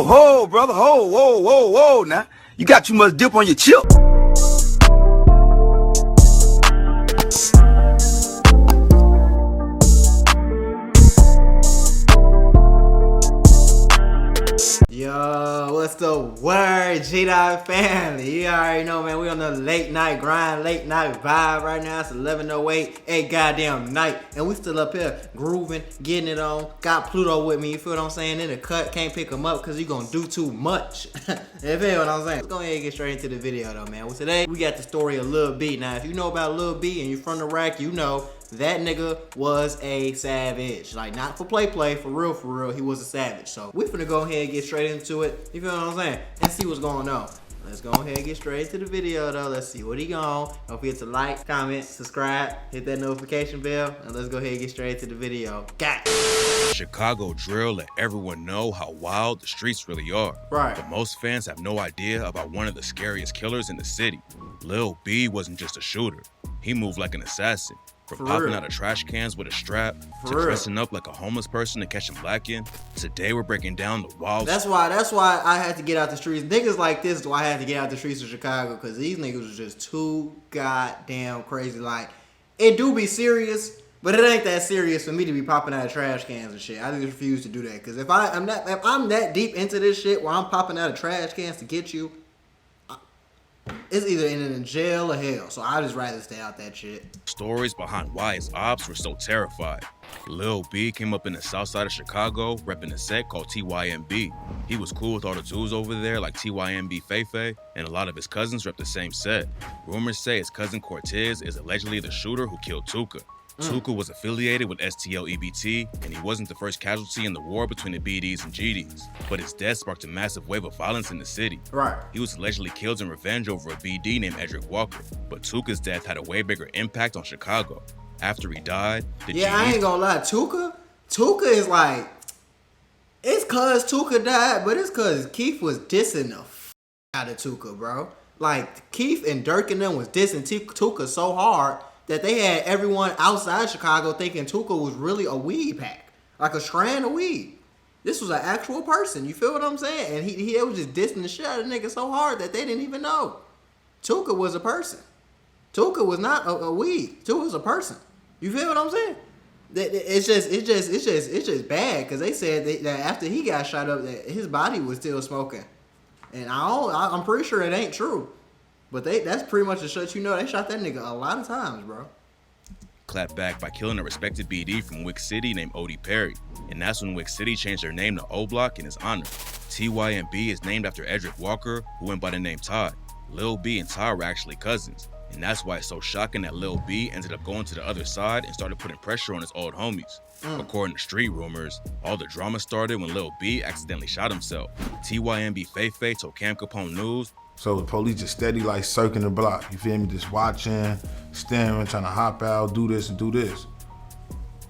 Ho, brother, ho, whoa, whoa, whoa, now. You got too much dip on your chip. Yo, what's the word, G-Dog family? You already know, man, we on the late night grind, late night vibe right now. It's 11:08, 8 goddamn night, and we still up here grooving, getting it on. Got Pluto with me, you feel what I'm saying? In the cut, can't pick him up because he gonna do too much. You feel what I'm saying? Let's go ahead and get straight into the video though, man. Well, today, we got the story of Lil B. Now, if you know about Lil B and you're from the rack, you know that nigga was a savage. Like, not for play, for real, he was a savage. So, we finna go ahead and get straight into it, you feel what I'm saying? And see what's going on. Let's go ahead and get straight into the video though. Let's see what he gone. Don't forget to like, comment, subscribe, hit that notification bell, and let's go ahead and get straight into the video. Got it. Chicago drill let everyone know how wild the streets really are. Right. But most fans have no idea about one of the scariest killers in the city. Lil B wasn't just a shooter. He moved like an assassin. From popping out of trash cans with a strap, to dressing up like a homeless person to catch him blacking. Today we're breaking down the wild. That's why I had to get out the streets. Niggas like this is why I had to get out the streets of Chicago, because these niggas was just too goddamn crazy. Like, it do be serious, but it ain't that serious for me to be popping out of trash cans and shit. I just refuse to do that, because if I'm that deep into this shit where I'm popping out of trash cans to get you, it's either in jail or hell, so I'd just rather stay out that shit. Stories behind why his ops were so terrified. Lil B came up in the south side of Chicago, repping a set called TYMB. He was cool with all the dudes over there like TYMB Fefe, and a lot of his cousins rep the same set. Rumors say his cousin Cortez is allegedly the shooter who killed Tuka. Tuka was affiliated with STL-EBT, and he wasn't the first casualty in the war between the BDs and GDs. But his death sparked a massive wave of violence in the city. Right. He was allegedly killed in revenge over a BD named Edric Walker, but Tuka's death had a way bigger impact on Chicago. After he died, I ain't gonna lie, Tuka is like, it's cause Tuka died, but it's cause Keith was dissing the out of Tuka, bro. Like, Keith and Dirk and them was dissing Tuka so hard that they had everyone outside Chicago thinking Tuka was really a weed pack, like a strand of weed. This was an actual person, you feel what I'm saying? And he was just dissing the shit out of the nigga so hard that they didn't even know. Tuka was a person. Tuka was not a weed. Tuka was a person. You feel what I'm saying? It's just bad, because they said that after he got shot up, that his body was still smoking. And I'm pretty sure it ain't true. But that's pretty much to shut you know they shot that nigga a lot of times, bro. Clapped back by killing a respected BD from Wick City named Odie Perry. And that's when Wick City changed their name to O Block in his honor. TYMB is named after Edric Walker, who went by the name Todd. Lil B and Todd were actually cousins. And that's why it's so shocking that Lil B ended up going to the other side and started putting pressure on his old homies. According to street rumors, all the drama started when Lil B accidentally shot himself. TYMB Fefe told Cam Capone News, so the police just steady like circling the block, you feel me? Just watching, staring, trying to hop out, do this and do this.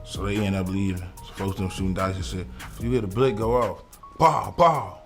So they end up leaving. So folks them shooting dice and said, you hear the blick go off, pow, pow.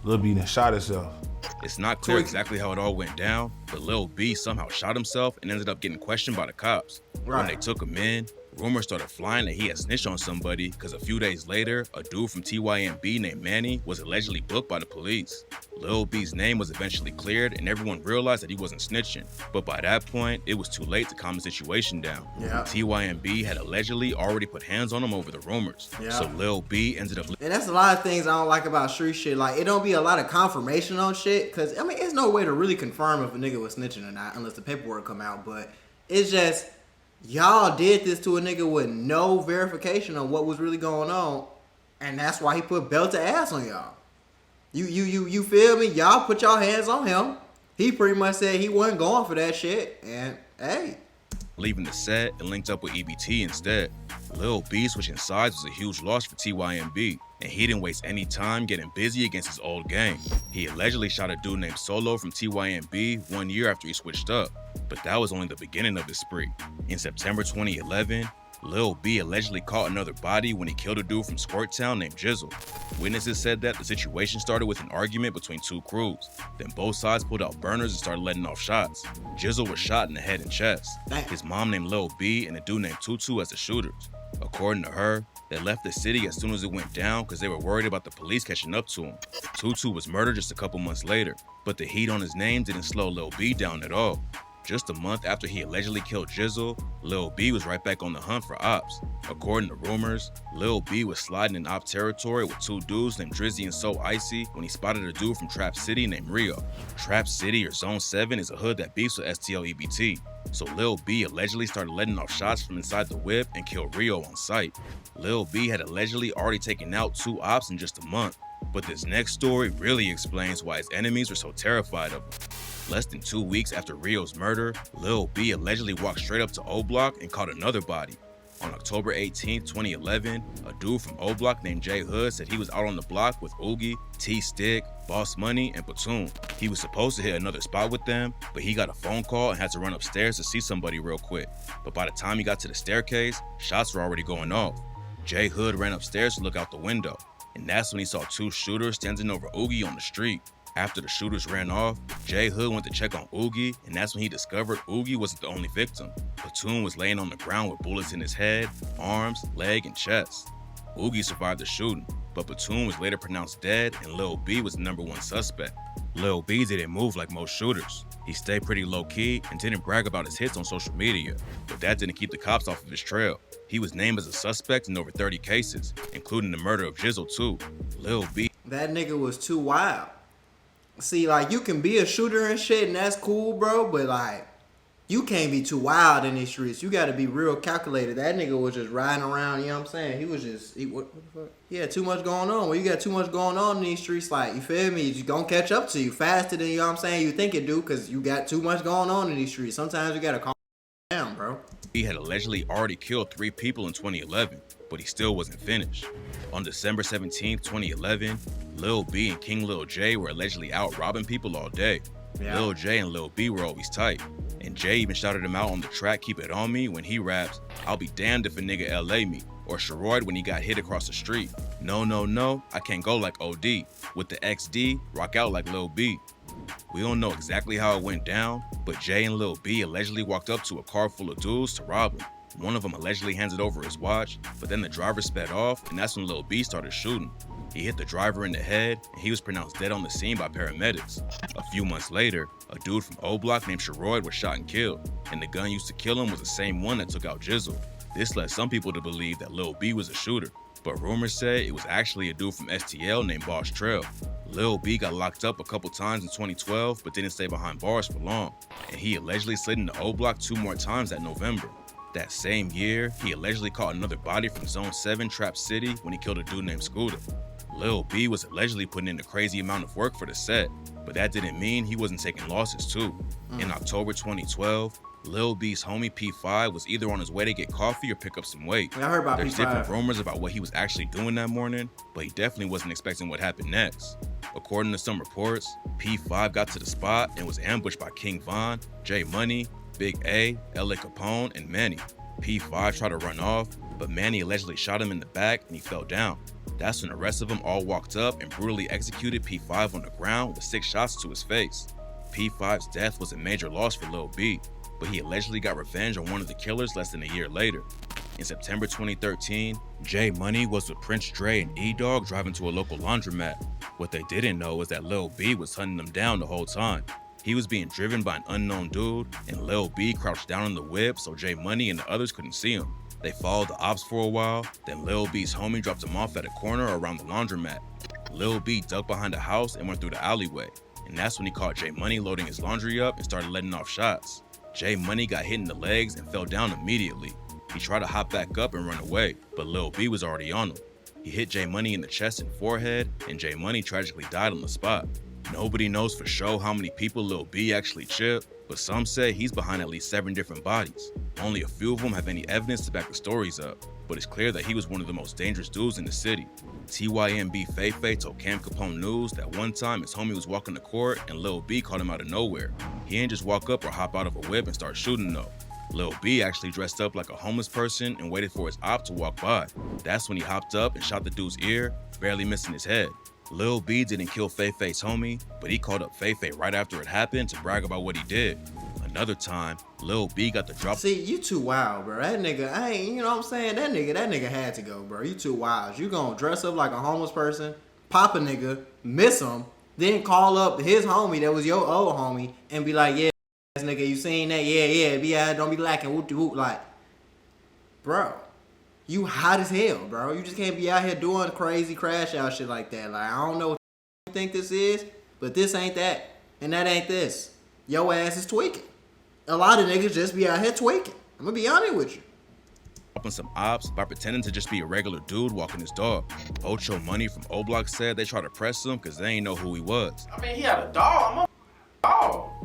Lil B done shot himself. It's not clear exactly how it all went down, but Lil B somehow shot himself and ended up getting questioned by the cops. When they took him in, rumors started flying that he had snitched on somebody, because a few days later, a dude from TYMB named Manny was allegedly booked by the police. Lil B's name was eventually cleared and everyone realized that he wasn't snitching. But by that point, it was too late to calm the situation down. TYMB had allegedly already put hands on him over the rumors. So Lil B ended up... And that's a lot of things I don't like about street shit. Like, it don't be a lot of confirmation on shit, because, I mean, it's no way to really confirm if a nigga was snitching or not unless the paperwork come out. But it's just... y'all did this to a nigga with no verification on what was really going on, and that's why he put belt to ass on y'all. You feel me? Y'all put y'all hands on him. He pretty much said he wasn't going for that shit, and hey. Leaving the set and linked up with EBT instead. Lil B switching sides was a huge loss for TYMB, and he didn't waste any time getting busy against his old gang. He allegedly shot a dude named Solo from TYMB 1 year after he switched up, but that was only the beginning of his spree. In September 2011, Lil B allegedly caught another body when he killed a dude from Squirt Town named Jizzle. Witnesses said that the situation started with an argument between two crews. Then both sides pulled out burners and started letting off shots. Jizzle was shot in the head and chest. His mom named Lil B and a dude named Tutu as the shooters. According to her, they left the city as soon as it went down because they were worried about the police catching up to him. Tutu was murdered just a couple months later, but the heat on his name didn't slow Lil B down at all. Just a month after he allegedly killed Jizzle, Lil B was right back on the hunt for ops. According to rumors, Lil B was sliding in op territory with two dudes named Drizzy and So Icy when he spotted a dude from Trap City named Rio. Trap City or Zone 7 is a hood that beefs with STL EBT, so Lil B allegedly started letting off shots from inside the whip and killed Rio on sight. Lil B had allegedly already taken out 2 ops in just a month, but this next story really explains why his enemies were so terrified of him. Less than 2 weeks after Rio's murder, Lil B allegedly walked straight up to O Block and caught another body. On October 18, 2011, a dude from O Block named J Hood said he was out on the block with Oogie, T-Stick, Boss Money, and Platoon. He was supposed to hit another spot with them, but he got a phone call and had to run upstairs to see somebody real quick. But by the time he got to the staircase, shots were already going off. J Hood ran upstairs to look out the window, and that's when he saw 2 shooters standing over Oogie on the street. After the shooters ran off, J Hood went to check on Oogie, and that's when he discovered Oogie wasn't the only victim. Platoon was laying on the ground with bullets in his head, arms, leg, and chest. Oogie survived the shooting, but Platoon was later pronounced dead, and Lil B was the #1 suspect. Lil B didn't move like most shooters. He stayed pretty low-key and didn't brag about his hits on social media, but that didn't keep the cops off of his trail. He was named as a suspect in over 30 cases, including the murder of Jizzle too. Lil B. That nigga was too wild. See, like, you can be a shooter and shit, and that's cool, bro, but, like, you can't be too wild in these streets. You got to be real calculated. That nigga was just riding around, you know what I'm saying? He was just, what the fuck? He had too much going on. When you got too much going on in these streets, like, you feel me? It's gonna catch up to you faster than, you know what I'm saying, you think it do, because you got too much going on in these streets. Sometimes you got to calm down, bro. He had allegedly already killed 3 people in 2011, but he still wasn't finished. On December 17, 2011, Lil B and King Lil J were allegedly out robbing people all day. Yeah. Lil J and Lil B were always tight, and Jay even shouted him out on the track Keep It On Me when he raps, "I'll be damned if a nigga LA me," or Sherroid when he got hit across the street. "No, no, no, I can't go like OD. With the XD, rock out like Lil B." We don't know exactly how it went down, but Jay and Lil B allegedly walked up to a car full of dudes to rob him. One of them allegedly handed over his watch, but then the driver sped off, and that's when Lil B started shooting. He hit the driver in the head, and he was pronounced dead on the scene by paramedics. A few months later, a dude from O Block named Sherroid was shot and killed, and the gun used to kill him was the same one that took out Jizzle. This led some people to believe that Lil B was a shooter, but rumors say it was actually a dude from STL named Boss Trail. Lil B got locked up a couple times in 2012, but didn't stay behind bars for long, and he allegedly slid into O Block 2 more times that November. That same year, he allegedly caught another body from Zone 7 Trap City when he killed a dude named Scooter. Lil B was allegedly putting in a crazy amount of work for the set, but that didn't mean he wasn't taking losses too. In October 2012, Lil B's homie P5 was either on his way to get coffee or pick up some weight. I heard about There's P5. different rumors about what he was actually doing that morning, but he definitely wasn't expecting what happened next. According to some reports, P5 got to the spot and was ambushed by King Von, J Money, Big A, LA Capone, and Manny. P5 tried to run off, but Manny allegedly shot him in the back and he fell down. That's when the rest of them all walked up and brutally executed P5 on the ground with 6 shots to his face. P5's death was a major loss for Lil B, but he allegedly got revenge on one of the killers less than a year later. In September 2013, J Money was with Prince Dre and E-Dog driving to a local laundromat. What they didn't know was that Lil B was hunting them down the whole time. He was being driven by an unknown dude, and Lil B crouched down in the whip so J Money and the others couldn't see him. They followed the ops for a while, then Lil B's homie dropped him off at a corner around the laundromat. Lil B ducked behind a house and went through the alleyway, and that's when he caught J Money loading his laundry up and started letting off shots. J Money got hit in the legs and fell down immediately. He tried to hop back up and run away, but Lil B was already on him. He hit J Money in the chest and forehead, and J Money tragically died on the spot. Nobody knows for sure how many people Lil B actually chipped, but some say he's behind at least 7 different bodies. Only a few of them have any evidence to back the stories up, but it's clear that he was one of the most dangerous dudes in the city. TYMB Feifei told Cam Capone News that one time his homie was walking to court and Lil B caught him out of nowhere. He didn't just walk up or hop out of a whip and start shooting though. Lil B actually dressed up like a homeless person and waited for his op to walk by. That's when he hopped up and shot the dude's ear, barely missing his head. Lil B didn't kill Feifei's homie, but he called up Feifei right after it happened to brag about what he did. Another time, Lil B got the drop. See, you too wild, bro. That nigga, I ain't, you know what I'm saying? That nigga had to go, bro. You too wild. You gonna dress up like a homeless person, pop a nigga, miss him, then call up his homie that was your old homie and be like, yeah, ass nigga, you seen that? Yeah, be out, don't be lacking, whoop de whoop. Like, bro, you hot as hell, bro. You just can't be out here doing crazy crash out shit like that. Like, I don't know what you think this is, but this ain't that, and that ain't this. Your ass is tweaking. A lot of niggas just be out here tweaking. I'm gonna be honest with you. Up on some ops by pretending to just be a regular dude walking his dog. Ocho Money from O Block said they tried to press him because they ain't know who he was. I mean, he had a dog. I'm a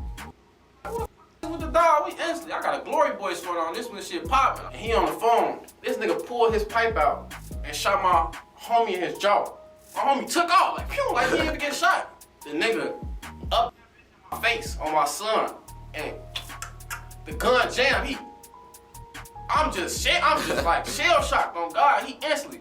dog. With the dog, we instantly. I got a Glory Boy sweat on. This when shit popping. And he on the phone. This nigga pulled his pipe out and shot my homie in his jaw. My homie took off like pew, like he didn't even get shot. The nigga up my face on my son, and the gun jammed. I'm just like shell shocked on God. He instantly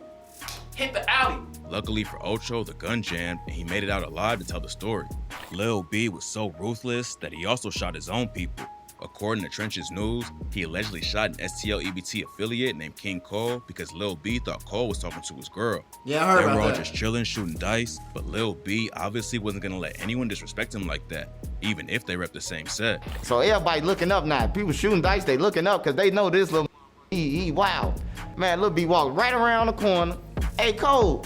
hit the alley. Luckily for Ocho, the gun jammed and he made it out alive to tell the story. Lil B was so ruthless that he also shot his own people. According to Trench's News, he allegedly shot an STL EBT affiliate named King Cole because Lil B thought Cole was talking to his girl. Yeah, I heard they about were all that. just chilling, shooting dice, but Lil B obviously wasn't gonna let anyone disrespect him like that, even if they rep the same set. So everybody looking up now. People shooting dice, they looking up because they know this little he wow. Man, Lil B walked right around the corner. Hey, Cole.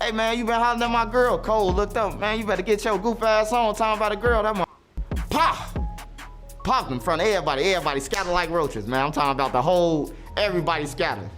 Hey, man, you been hollering at my girl. Cole looked up. Man, you better get your goof ass on talking about a girl. That pop! Popped in front of everybody. Everybody scattered like roaches, man. I'm talking about the whole, everybody scattered.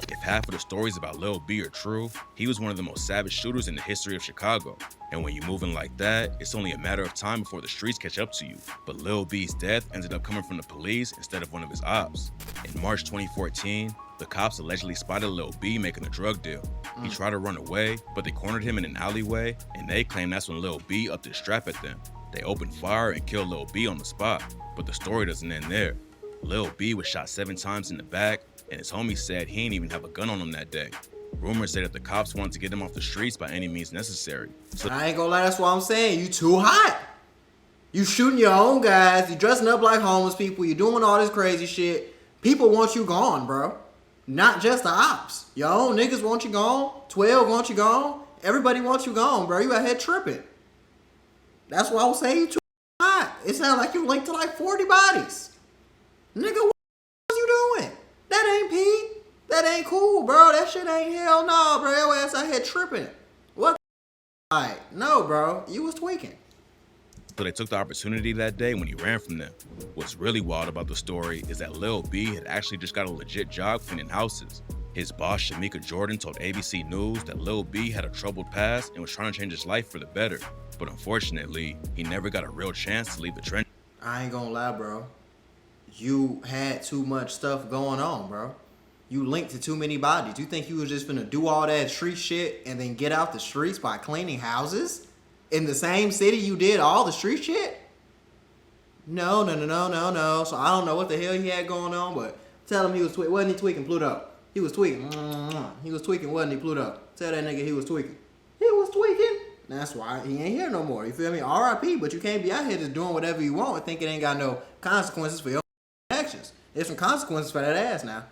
If half of the stories about Lil B are true, he was one of the most savage shooters in the history of Chicago. And when you're moving like that, it's only a matter of time before the streets catch up to you. But Lil B's death ended up coming from the police instead of one of his ops. In March 2014, the cops allegedly spotted Lil B making a drug deal. He tried to run away, but they cornered him in an alleyway, and they claim that's when Lil B upped his strap at them. They opened fire and killed Lil B on the spot, but the story doesn't end there. Lil B was shot 7 times in the back, and his homie said he didn't even have a gun on him that day. Rumors say that the cops wanted to get him off the streets by any means necessary. So I ain't gonna lie, that's what I'm saying. You too hot. You shooting your own guys. You dressing up like homeless people. You doing all this crazy shit. People want you gone, bro. Not just the ops. Your own niggas want you gone. 12 want you gone. Everybody wants you gone, bro. You out here tripping. That's why I was saying you too hot. It sounds like you linked to like 40 bodies. Nigga, what you doing? That ain't Pete. That ain't cool, bro. That shit ain't hell no, bro. Your ass out here tripping. What? Like, no, bro. You was tweaking. they took the opportunity that day when he ran from them. What's really wild about the story is that Lil B had actually just got a legit job cleaning houses. His boss, Shamika Jordan, told ABC News that Lil B had a troubled past and was trying to change his life for the better. But unfortunately, he never got a real chance to leave the trenches. I ain't gonna lie, bro. You had too much stuff going on, bro. You linked to too many bodies. You think you was just gonna do all that street shit and then get out the streets by cleaning houses? In the same city you did all the street shit? No. So I don't know what the hell he had going on, but tell him he was tweaking. Wasn't he tweaking, Pluto? He was tweaking. He was tweaking, wasn't he, Pluto? Tell that nigga he was tweaking. He was tweaking. That's why he ain't here no more. You feel me? R.I.P. But you can't be out here just doing whatever you want and think it ain't got no consequences for your actions. There's some consequences for that ass now.